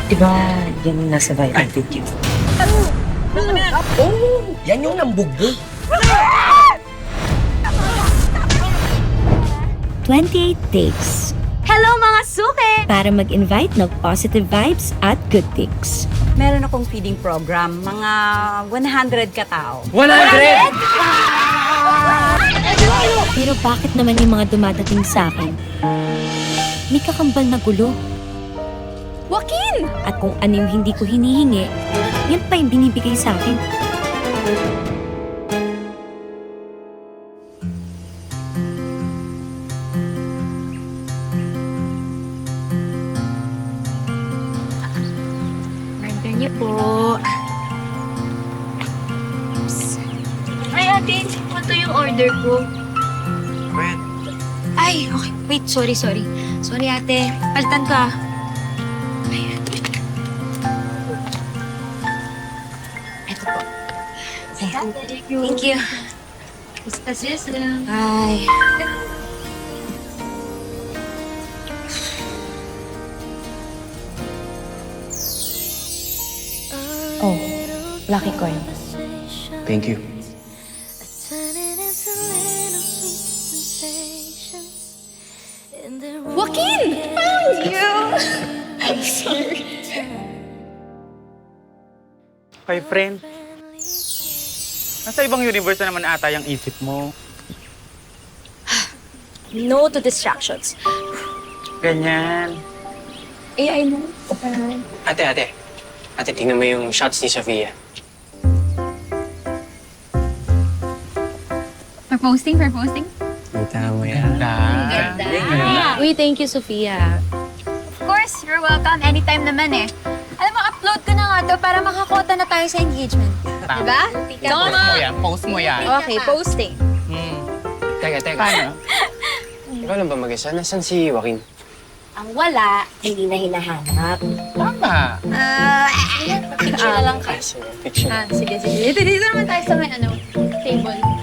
Diba, yan yung nasa viral video. Oh, yan yung nambugbog. 28 days Hello mga suke! para mag-invite ng positive vibes at good things. Meron akong feeding program, mga 100 katao. 100! Pero bakit naman yung mga dumadating sa akin? May kakambal na gulo. Joaquin! At kung ano yung hindi ko hinihingi, yan pa yung binibigay sa akin. Order niyo po. Ay, ate, ito yung order ko. Red. Ay, okay. Wait, sorry. Sorry, ate. Palitan ka. Ayan. Ito po. Ayan. Thank you. Basta sis lang. Ay. Oh, lucky coin. Thank you. Joaquin! Found you! Kay friend, nasa ibang universe na naman ata yung isip mo. No to distractions. Ganyan. AI mo. Ate, tingnan mo yung shots ni Sofia. For posting? Kita mo yan. Ganda. Uy, thank you, Sophia. Of course, you're welcome. Anytime naman eh. Alam mo, upload ko na nga to para makakota na tayo sa engagement. Diba? Post mo yan. Okay, posting. Teka. Paano? Ikaw lang ba mag-isa? Nasaan si Joaquin? Ang wala, hindi na hinahanap. Tama. Picture na lang ka. Sige, picture. Sige. Dito naman tayo sa may table.